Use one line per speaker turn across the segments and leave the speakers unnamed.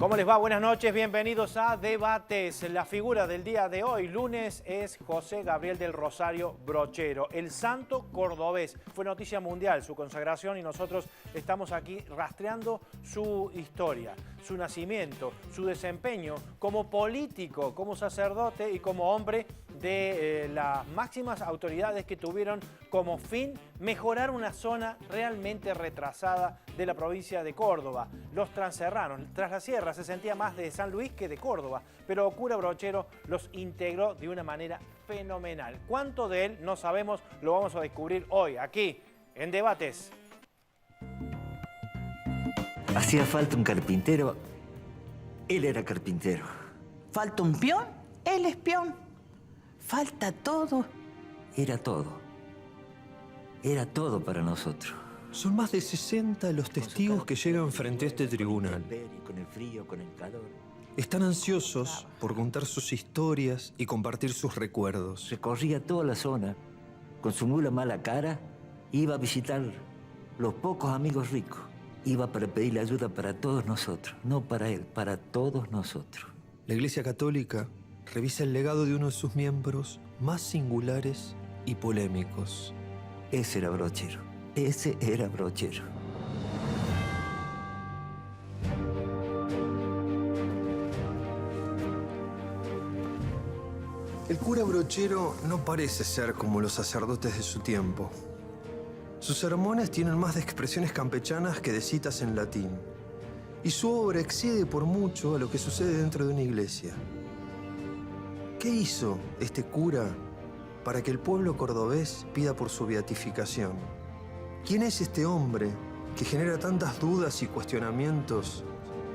¿Cómo les va? Buenas noches, bienvenidos a Debates. La figura del día de hoy, lunes, es José Gabriel del Rosario Brochero, el santo cordobés. Fue noticia mundial su consagración y nosotros estamos aquí rastreando su historia, su nacimiento, su desempeño como político, como sacerdote y como hombre de las máximas autoridades que tuvieron como fin mejorar una zona realmente retrasada de la provincia de Córdoba, los transerranos. Tras la sierra se sentía más de San Luis que de Córdoba, pero Cura Brochero los integró de una manera fenomenal. ¿Cuánto de él no sabemos? Lo vamos a descubrir hoy, aquí, en Debates.
Hacía falta un carpintero, él era carpintero.
¿Falta un peón? Él es peón. Falta todo.
Era todo. Era todo para nosotros.
Son más de 60 los testigos que llegan frente a este tribunal.
Con el frío, con el calor.
Están ansiosos por contar sus historias y compartir sus recuerdos.
Recorría toda la zona con su mula mala cara. Iba a visitar los pocos amigos ricos. Iba para pedirle ayuda para todos nosotros. No para él, para todos nosotros.
La Iglesia Católica revisa el legado de uno de sus miembros más singulares y polémicos.
Ese era Brochero. Ese era Brochero.
El cura Brochero no parece ser como los sacerdotes de su tiempo. Sus sermones tienen más de expresiones campechanas que de citas en latín. Y su obra excede por mucho a lo que sucede dentro de una iglesia. ¿Qué hizo este cura para que el pueblo cordobés pida por su beatificación? ¿Quién es este hombre que genera tantas dudas y cuestionamientos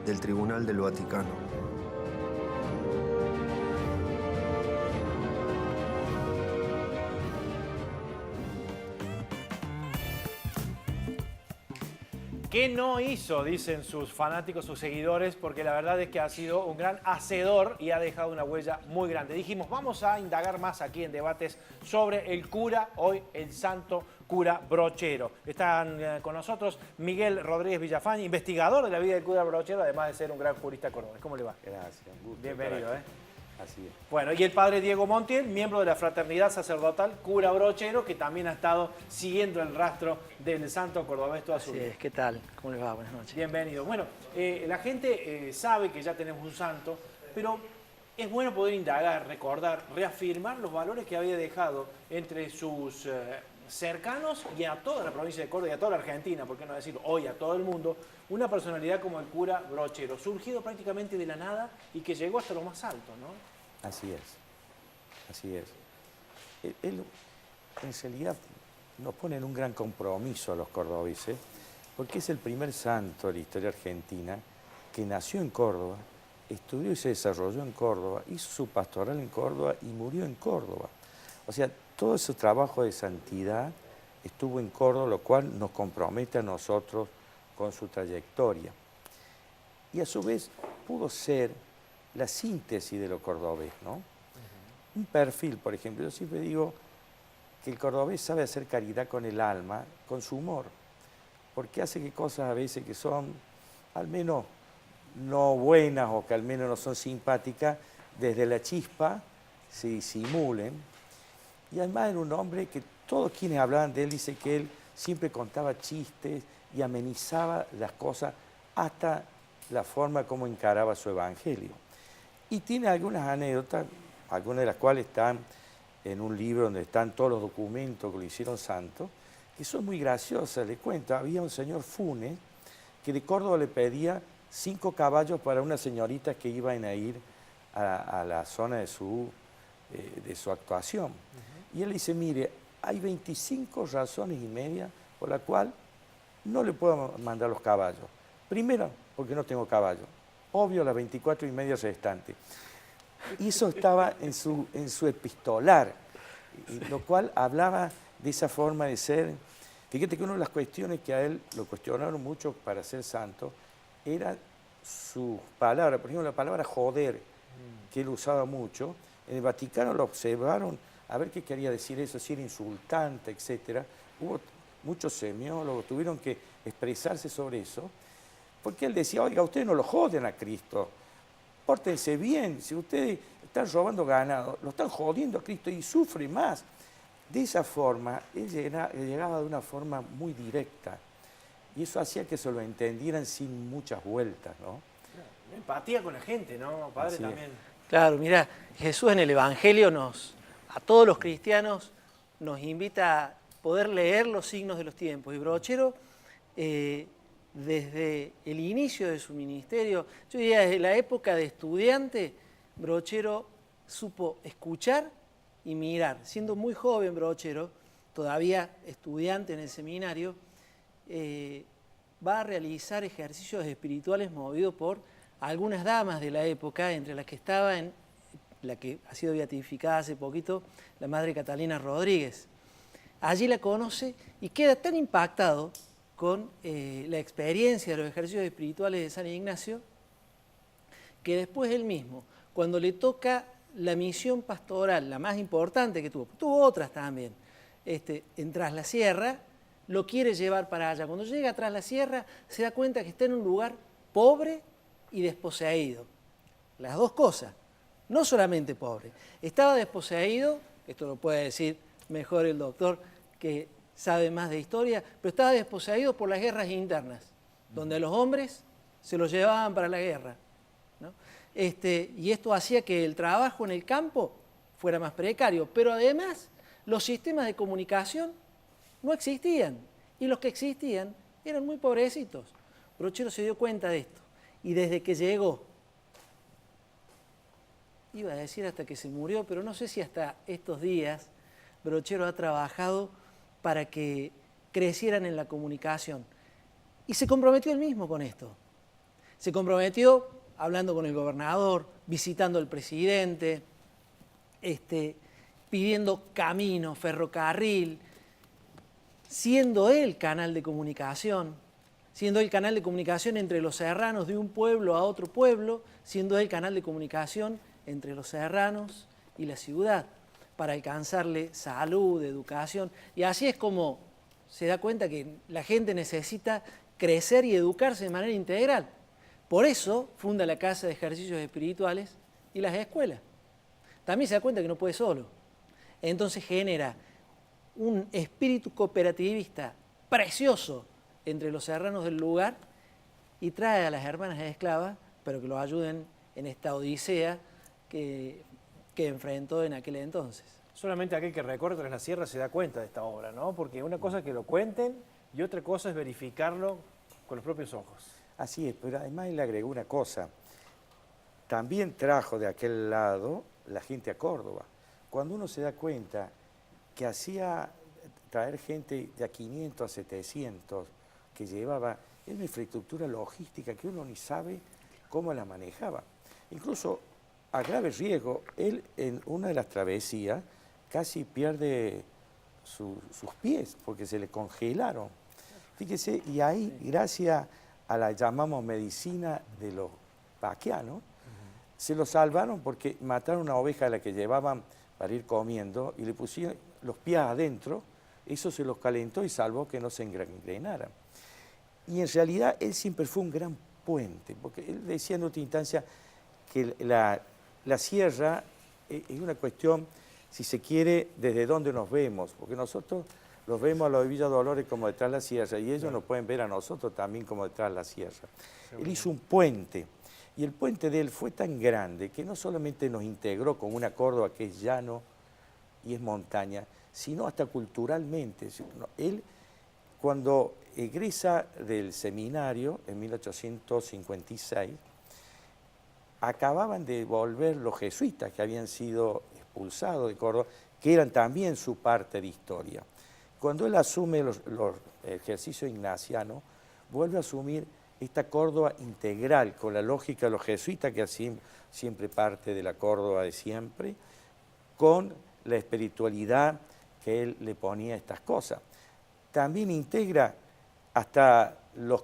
del Tribunal del Vaticano?
¿Qué no hizo? Dicen sus fanáticos, sus seguidores, porque la verdad es que ha sido un gran hacedor y ha dejado una huella muy grande. Dijimos, vamos a indagar más aquí en Debates sobre el cura, hoy el santo cura Brochero. Están con nosotros Miguel Rodríguez Villafañe, investigador de la vida del cura Brochero, además de ser un gran jurista cordobés. ¿Cómo le va?
Gracias, un gusto.
Bienvenido,
Así es.
Bueno, y el padre Diego Montiel, miembro de la Fraternidad Sacerdotal Cura Brochero, que también ha estado siguiendo el rastro del santo cordobés toda su vida.
¿Qué tal? ¿Cómo les va? Buenas noches.
Bienvenido. Bueno, la gente sabe que ya tenemos un santo, pero es bueno poder indagar, recordar, reafirmar los valores que había dejado entre sus cercanos y a toda la provincia de Córdoba y a toda la Argentina, por qué no decir hoy a todo el mundo, una personalidad como el cura Brochero, surgido prácticamente de la nada y que llegó hasta lo más alto, ¿no?
Así es, así es. Él, en realidad, nos pone en un gran compromiso a los cordobeses, porque es el primer santo de la historia argentina que nació en Córdoba, estudió y se desarrolló en Córdoba, hizo su pastoral en Córdoba y murió en Córdoba. O sea, todo ese trabajo de santidad estuvo en Córdoba, lo cual nos compromete a nosotros con su trayectoria. Y a su vez pudo ser la síntesis de lo cordobés, ¿no? Un perfil, por ejemplo, yo siempre digo que el cordobés sabe hacer caridad con el alma, con su humor, porque hace que cosas a veces que son al menos no buenas o que al menos no son simpáticas, desde la chispa se disimulen. Y además era un hombre que todos quienes hablaban de él dicen que él siempre contaba chistes y amenizaba las cosas hasta la forma como encaraba su evangelio. Y tiene algunas anécdotas, algunas de las cuales están en un libro donde están todos los documentos que lo hicieron santo, que son muy graciosas. Le cuento, había un señor Funes que de Córdoba le pedía 5 caballos para unas señoritas que iban a ir a la zona de su actuación. Y él dice, mire, hay 25 razones y media por la cual no le puedo mandar los caballos. Primero, porque no tengo caballo. Obvio, las 24 y media restantes. Y eso estaba en su epistolar, lo cual hablaba de esa forma de ser. Fíjate que una de las cuestiones que a él lo cuestionaron mucho para ser santo era su palabra, por ejemplo, la palabra joder, que él usaba mucho. En el Vaticano lo observaron a ver qué quería decir eso, si era insultante, etc. Hubo muchos semiólogos, tuvieron que expresarse sobre eso. Porque él decía, oiga, ustedes no lo joden a Cristo, pórtense bien, si ustedes están robando ganado, lo están jodiendo a Cristo y sufre más. De esa forma, él llegaba de una forma muy directa y eso hacía que se lo entendieran sin muchas vueltas, ¿no?
Empatía con la gente, ¿no, padre?
Así es.
También.
Claro, mira, Jesús en el Evangelio a todos los cristianos, nos invita a poder leer los signos de los tiempos. Y Brochero, desde el inicio de su ministerio, yo diría desde la época de estudiante, Brochero supo escuchar y mirar. Siendo muy joven Brochero, todavía estudiante en el seminario, va a realizar ejercicios espirituales movidos por algunas damas de la época, entre las que estaba la que ha sido beatificada hace poquito, la Madre Catalina Rodríguez. Allí la conoce y queda tan impactado con la experiencia de los ejercicios espirituales de San Ignacio, que después él mismo, cuando le toca la misión pastoral, la más importante que tuvo otras también, en Tras la Sierra, lo quiere llevar para allá. Cuando llega a Tras la Sierra, se da cuenta que está en un lugar pobre y desposeído. Las dos cosas, no solamente pobre. Estaba desposeído, esto lo puede decir mejor el doctor que sabe más de historia, pero estaba desposeído por las guerras internas, donde a los hombres se los llevaban para la guerra, ¿no? Y esto hacía que el trabajo en el campo fuera más precario, pero además los sistemas de comunicación no existían, y los que existían eran muy pobrecitos. Brochero se dio cuenta de esto, y desde que llegó, iba a decir hasta que se murió, pero no sé si hasta estos días, Brochero ha trabajado para que crecieran en la comunicación. Y se comprometió él mismo con esto. Se comprometió hablando con el gobernador, visitando al presidente, pidiendo camino, ferrocarril, siendo él canal de comunicación, siendo él canal de comunicación entre los serranos de un pueblo a otro pueblo, siendo él canal de comunicación entre los serranos y la ciudad, para alcanzarle salud, educación. Y así es como se da cuenta que la gente necesita crecer y educarse de manera integral. Por eso funda la Casa de Ejercicios Espirituales y las escuelas. También se da cuenta que no puede solo. Entonces genera un espíritu cooperativista precioso entre los serranos del lugar y trae a las hermanas esclavas, pero que lo ayuden en esta odisea que enfrentó en aquel entonces.
Solamente aquel que recorre Tras la Sierra se da cuenta de esta obra, ¿no? Porque una cosa es que lo cuenten y otra cosa es verificarlo con los propios ojos.
Así es, pero además él agregó una cosa. También trajo de aquel lado la gente a Córdoba. Cuando uno se da cuenta que hacía traer gente de a 500 a 700, que llevaba, era una infraestructura logística que uno ni sabe cómo la manejaba. Incluso a grave riesgo, él en una de las travesías casi pierde sus pies porque se le congelaron. Fíjese, y ahí, gracias a la llamamos medicina de los vaquianos, se lo salvaron porque mataron una oveja a la que llevaban para ir comiendo y le pusieron los pies adentro, eso se los calentó y salvó que no se engrenaran. Y en realidad él siempre fue un gran puente, porque él decía en otra instancia que la sierra es una cuestión, si se quiere, desde dónde nos vemos, porque nosotros los vemos a los de Villa Dolores como detrás de la sierra y ellos nos pueden ver a nosotros también como detrás de la sierra. Él hizo un puente y el puente de él fue tan grande que no solamente nos integró con una Córdoba que es llano y es montaña, sino hasta culturalmente. Él, cuando egresa del seminario en 1856, acababan de volver los jesuitas que habían sido expulsados de Córdoba, que eran también su parte de historia. Cuando él asume los ejercicios ignacianos, vuelve a asumir esta Córdoba integral, con la lógica de los jesuitas, que así siempre parte de la Córdoba de siempre, con la espiritualidad que él le ponía a estas cosas. También integra hasta los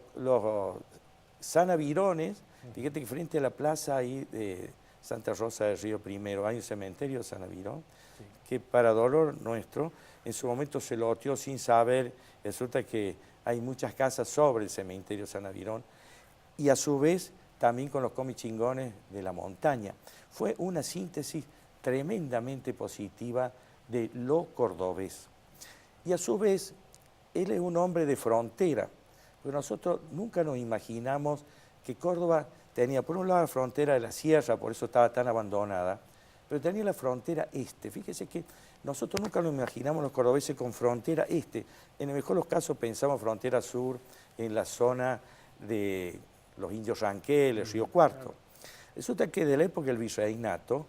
sanavirones. Fíjate que frente a la plaza ahí de Santa Rosa del Río Primero hay un cementerio de San Avirón, que para dolor nuestro, en su momento se loteó sin saber, resulta que hay muchas casas sobre el cementerio San Avirón, y a su vez también con los comichingones de la montaña. Fue una síntesis tremendamente positiva de lo cordobés. Y a su vez, él es un hombre de frontera, porque nosotros nunca nos imaginamos que Córdoba tenía por un lado la frontera de la sierra, por eso estaba tan abandonada, pero tenía la frontera este. Fíjese que nosotros nunca nos imaginamos los cordobeses con frontera este. En el mejor de los casos pensamos frontera sur, en la zona de los indios Ranqueles, Río Cuarto. Resulta que de la época del virreinato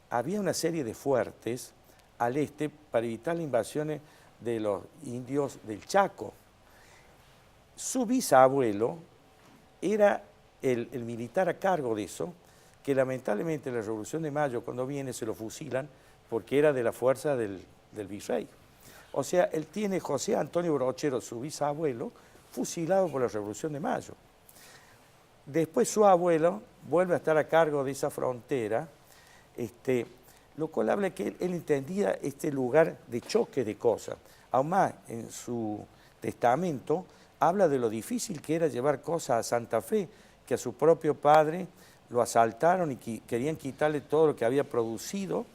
había una serie de fuertes al este para evitar las invasiones de los indios del Chaco. Su bisabuelo era el militar a cargo de eso, que lamentablemente en la Revolución de Mayo, cuando viene, se lo fusilan porque era de la fuerza del virrey. O sea, él tiene José Antonio Brochero, su bisabuelo, fusilado por la Revolución de Mayo. Después su abuelo vuelve a estar a cargo de esa frontera, lo cual habla que él entendía este lugar de choque de cosas. Aún más, en su testamento, habla de lo difícil que era llevar cosas a Santa Fe, que a su propio padre lo asaltaron y querían quitarle todo lo que había producido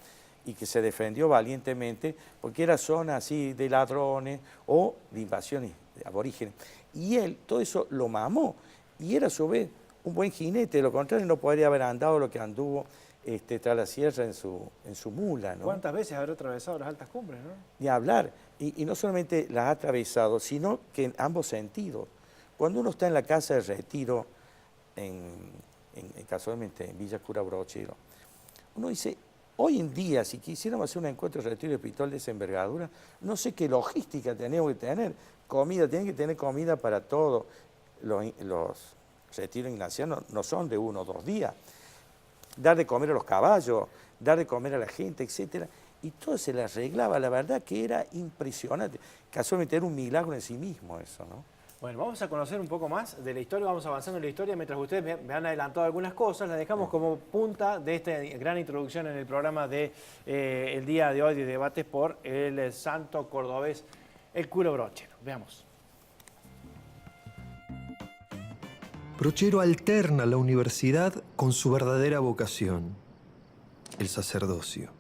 y que se defendió valientemente, porque era zona así de ladrones o de invasiones de aborígenes. Y él todo eso lo mamó, y era a su vez un buen jinete, de lo contrario no podría haber andado lo que anduvo tras la sierra en su mula, ¿no?
¿Cuántas veces habrá atravesado las altas cumbres, no?
Ni hablar, y no solamente las ha atravesado, sino que en ambos sentidos. Cuando uno está en la casa de retiro, casualmente en Villa Cura Brochero, uno dice, hoy en día, si quisiéramos hacer un encuentro de retiro espiritual de esa envergadura, no sé qué logística tenemos que tener. Comida, tienen que tener comida para todos. Los retiros ignacianos no son de 1 o 2 días. Dar de comer a los caballos, dar de comer a la gente, etc. Y todo se le arreglaba. La verdad que era impresionante. Casualmente era un milagro en sí mismo eso, ¿no?
Bueno, vamos a conocer un poco más de la historia, vamos avanzando en la historia. Mientras ustedes me han adelantado algunas cosas, las dejamos como punta de esta gran introducción en el programa de el día de hoy de debates por el santo cordobés, el cura Brochero. Veamos.
Brochero alterna la universidad con su verdadera vocación, el sacerdocio.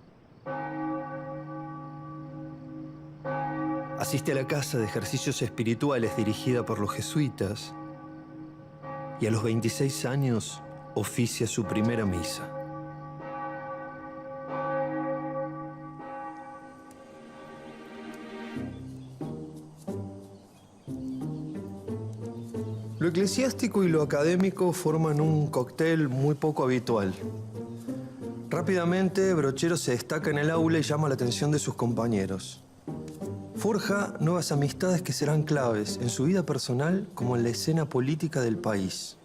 Asiste a la casa de ejercicios espirituales dirigida por los jesuitas y a los 26 años oficia su primera misa. Lo eclesiástico y lo académico forman un cóctel muy poco habitual. Rápidamente, Brochero se destaca en el aula y llama la atención de sus compañeros. Forja nuevas amistades que serán claves en su vida personal como en la escena política del país.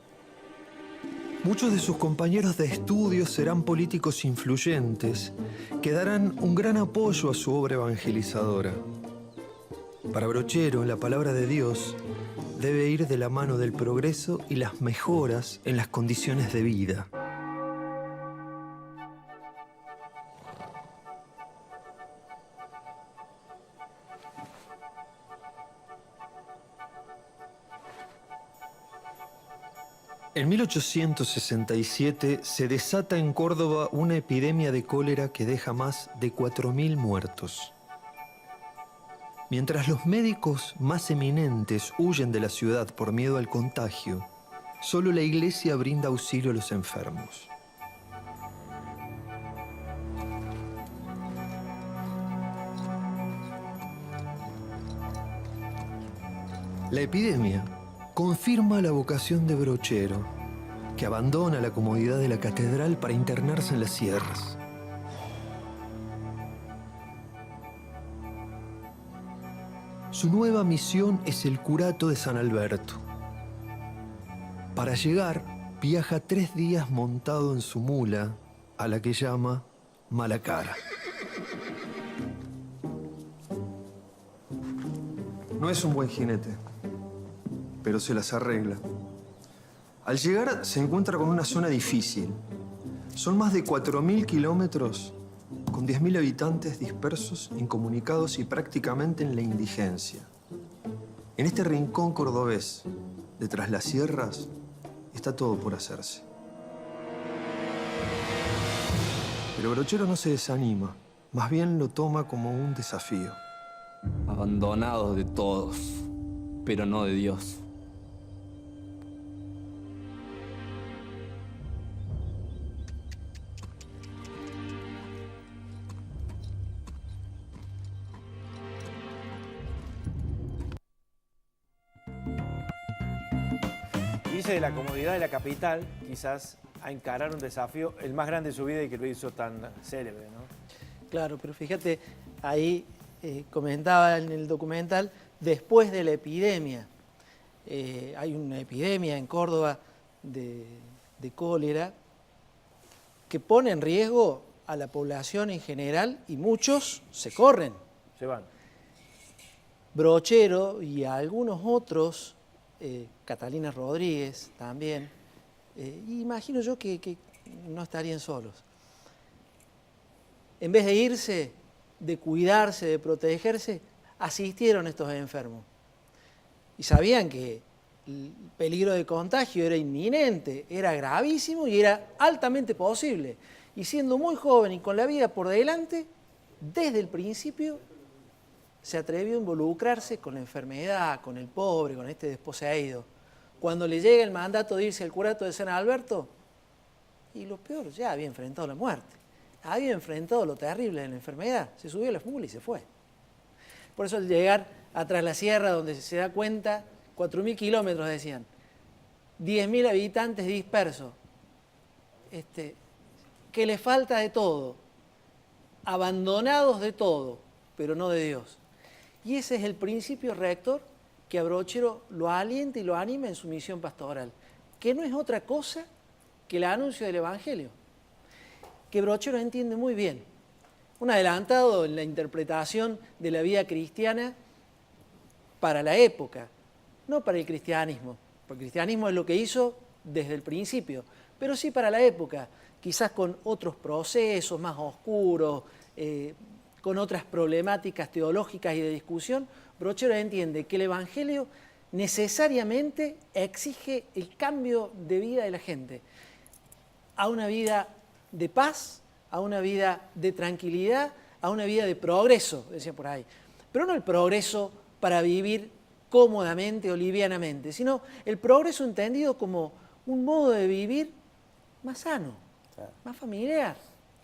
Muchos de sus compañeros de estudio serán políticos influyentes que darán un gran apoyo a su obra evangelizadora. Para Brochero, la palabra de Dios debe ir de la mano del progreso y las mejoras en las condiciones de vida. En 1867 se desata en Córdoba una epidemia de cólera que deja más de 4.000 muertos. Mientras los médicos más eminentes huyen de la ciudad por miedo al contagio, solo la Iglesia brinda auxilio a los enfermos. La epidemia confirma la vocación de Brochero, que abandona la comodidad de la catedral para internarse en las sierras. Su nueva misión es el curato de San Alberto. Para llegar, viaja 3 días montado en su mula, a la que llama Malacara. No es un buen jinete, pero se las arregla. Al llegar se encuentra con una zona difícil. Son más de 4.000 kilómetros con 10.000 habitantes dispersos, incomunicados y prácticamente en la indigencia. En este rincón cordobés, detrás las sierras, está todo por hacerse. Pero Brochero no se desanima, más bien lo toma como un desafío.
Abandonados de todos, pero no de Dios.
Irse de la comodidad de la capital, quizás, a encarar un desafío, el más grande de su vida y que lo hizo tan célebre, ¿no?
Claro, pero fíjate, ahí comentaba en el documental, después de la epidemia, hay una epidemia en Córdoba de cólera que pone en riesgo a la población en general y muchos se corren.
Se van.
Brochero y a algunos otros, Catalina Rodríguez también, imagino yo que no estarían solos. En vez de irse, de cuidarse, de protegerse, asistieron a estos enfermos. Y sabían que el peligro de contagio era inminente, era gravísimo y era altamente posible. Y siendo muy joven y con la vida por delante, desde el principio se atrevió a involucrarse con la enfermedad, con el pobre, con este desposeído. Cuando le llega el mandato de irse al curato de San Alberto, y lo peor, ya había enfrentado la muerte, había enfrentado lo terrible de la enfermedad, se subió a la mula y se fue. Por eso al llegar atrás la sierra, donde se da cuenta, 4.000 kilómetros decían, 10.000 habitantes dispersos, que les falta de todo, abandonados de todo, pero no de Dios. Y ese es el principio rector que a Brochero lo alienta y lo anima en su misión pastoral, que no es otra cosa que el anuncio del Evangelio, que Brochero entiende muy bien. Un adelantado en la interpretación de la vida cristiana para la época, no para el cristianismo, porque el cristianismo es lo que hizo desde el principio, pero sí para la época, quizás con otros procesos más oscuros, con otras problemáticas teológicas y de discusión. Brochero entiende que el Evangelio necesariamente exige el cambio de vida de la gente a una vida de paz, a una vida de tranquilidad, a una vida de progreso, decía por ahí. Pero no el progreso para vivir cómodamente o livianamente, sino el progreso entendido como un modo de vivir más sano, más familiar,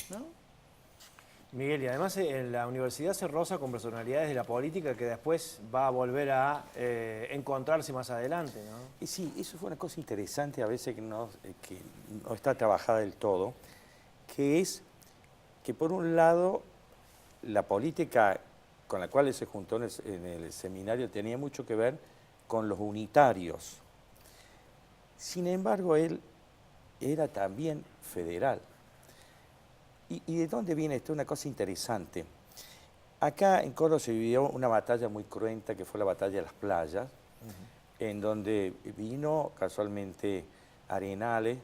¿no?
Miguel, y además en la universidad se roza con personalidades de la política que después va a volver a encontrarse más adelante, ¿no?
Y sí, eso fue una cosa interesante a veces que no está trabajada del todo, que es que por un lado la política con la cual él se juntó en el seminario tenía mucho que ver con los unitarios. Sin embargo, él era también federal. ¿Y de dónde viene esto? Una cosa interesante. Acá en Córdoba se vivió una batalla muy cruenta que fue la batalla de las playas, en donde vino casualmente Arenales,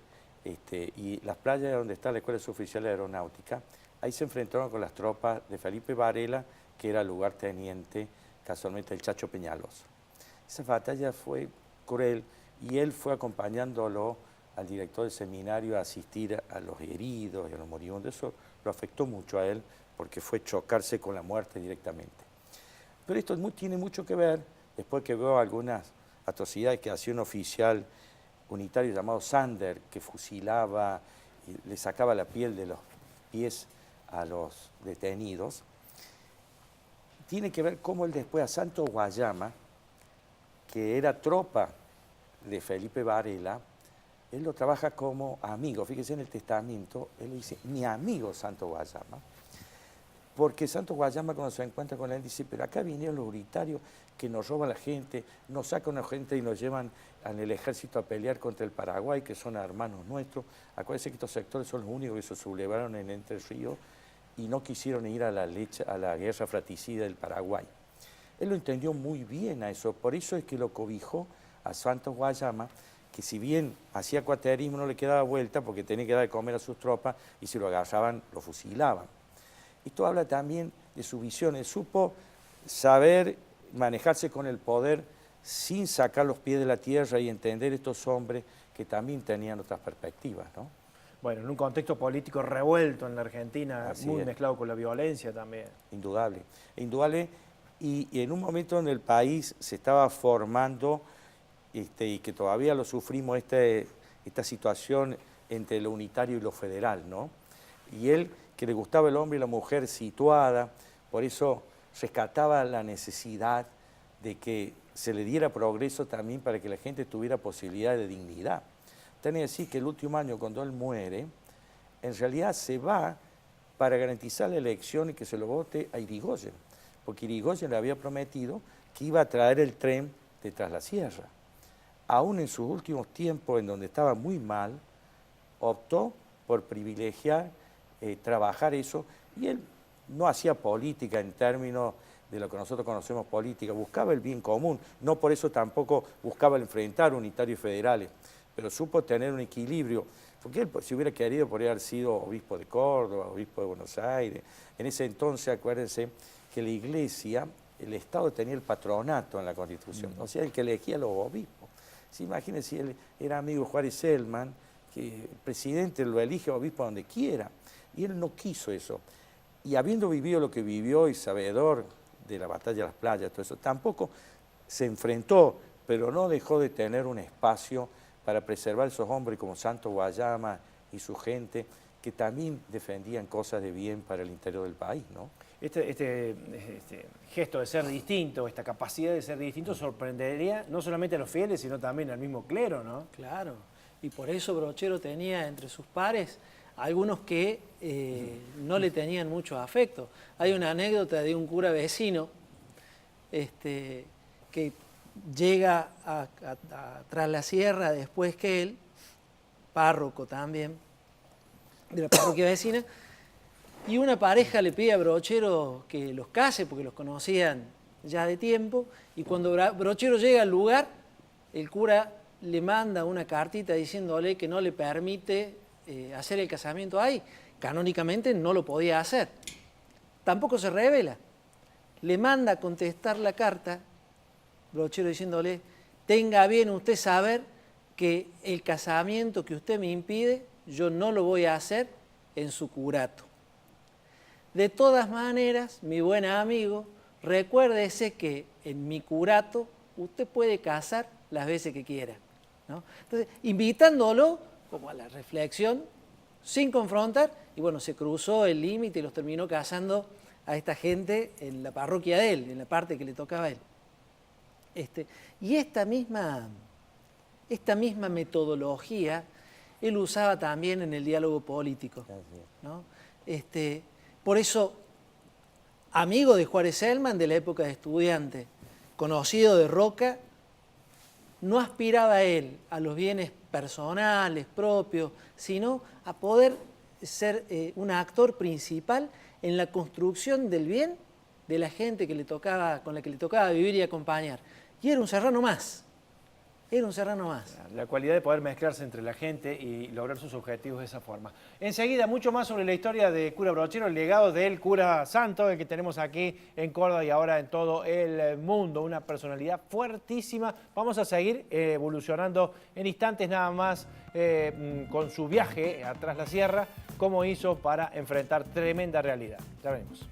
y las playas donde está la Escuela Suboficial de Aeronáutica, ahí se enfrentaron con las tropas de Felipe Varela, que era lugarteniente casualmente el Chacho Peñalosa. Esa batalla fue cruel y él fue acompañándolo al director del seminario a asistir a los heridos y a los moribundos. Eso lo afectó mucho a él porque fue chocarse con la muerte directamente. Pero esto tiene mucho que ver, después que veo algunas atrocidades que hacía un oficial unitario llamado Sander, que fusilaba y le sacaba la piel de los pies a los detenidos, tiene que ver cómo él después a Santo Guayama, que era tropa de Felipe Varela, él lo trabaja como amigo. Fíjese en el testamento, él le dice, mi amigo Santo Guayama, porque Santo Guayama cuando se encuentra con él dice, pero acá vinieron los unitarios que nos roban la gente, nos sacan a la gente y nos llevan en el ejército a pelear contra el Paraguay, que son hermanos nuestros. Acuérdense que estos sectores son los únicos que se sublevaron en Entre Ríos y no quisieron ir a la guerra fratricida del Paraguay. Él lo entendió muy bien a eso, por eso es que lo cobijó a Santo Guayama, que si bien hacía cuaterismo no le quedaba vuelta porque tenía que dar de comer a sus tropas y si lo agarraban lo fusilaban. Esto habla también de su visión, él supo saber manejarse con el poder sin sacar los pies de la tierra y entender estos hombres que también tenían otras perspectivas, ¿no?
Bueno, en un contexto político revuelto en la Argentina,
Así
muy
es.
mezclado con la violencia también.
Indudable, indudable. Y en un momento donde el país se estaba formando y que todavía lo sufrimos, esta situación entre lo unitario y lo federal, ¿no? Y él, que le gustaba el hombre y la mujer situada, por eso rescataba la necesidad de que se le diera progreso también para que la gente tuviera posibilidad de dignidad. Tiene que decir que el último año, cuando él muere, en realidad se va para garantizar la elección y que se lo vote a Irigoyen, porque Irigoyen le había prometido que iba a traer el tren de Tras la Sierra. Aún en sus últimos tiempos, en donde estaba muy mal, optó por privilegiar, trabajar eso, y él no hacía política en términos de lo que nosotros conocemos política, buscaba el bien común, no por eso tampoco buscaba enfrentar unitarios y federales, pero supo tener un equilibrio, porque él, si hubiera querido, podría haber sido obispo de Córdoba, obispo de Buenos Aires. En ese entonces, acuérdense que la iglesia, el Estado tenía el patronato en la Constitución, o sea, el que elegía a los obispos. Sí, imagínense si él era amigo de Juárez Selman, que el presidente lo elige obispo donde quiera, y él no quiso eso. Y habiendo vivido lo que vivió y sabedor de la batalla de las playas, todo eso, tampoco se enfrentó, pero no dejó de tener un espacio para preservar esos hombres como Santo Guayama y su gente, que también defendían cosas de bien para el interior del país, ¿no?
Este gesto de ser distinto, esta capacidad de ser distinto, sorprendería no solamente a los fieles, sino también al mismo clero, ¿no?
Claro, y por eso Brochero tenía entre sus pares algunos que no le tenían mucho afecto. Hay una anécdota de un cura vecino que llega a Tras la Sierra después que él, párroco también, de la parroquia vecina, y una pareja le pide a Brochero que los case porque los conocían ya de tiempo, y cuando Brochero llega al lugar, el cura le manda una cartita diciéndole que no le permite hacer el casamiento ahí. Canónicamente no lo podía hacer. Tampoco se revela. Le manda a contestar la carta, Brochero diciéndole, tenga bien usted saber que el casamiento que usted me impide, yo no lo voy a hacer en su curato. De todas maneras, mi buen amigo, recuérdese que en mi curato usted puede casar las veces que quiera, ¿no? Entonces, invitándolo como a la reflexión, sin confrontar, y bueno, se cruzó el límite y los terminó casando a esta gente en la parroquia de él, en la parte que le tocaba a él. Y esta misma metodología él usaba también en el diálogo político, ¿no? Por eso, amigo de Juárez Selman de la época de estudiante, conocido de Roca, no aspiraba él a los bienes personales, propios, sino a poder ser un actor principal en la construcción del bien de la gente que con la que le tocaba vivir y acompañar. Y era un serrano más. Era un serrano más.
La cualidad de poder mezclarse entre la gente y lograr sus objetivos de esa forma. Enseguida, mucho más sobre la historia de cura Brochero, el legado del cura santo, el que tenemos aquí en Córdoba y ahora en todo el mundo. Una personalidad fuertísima. Vamos a seguir evolucionando en instantes nada más con su viaje a Tras la Sierra, cómo hizo para enfrentar tremenda realidad. Ya veremos.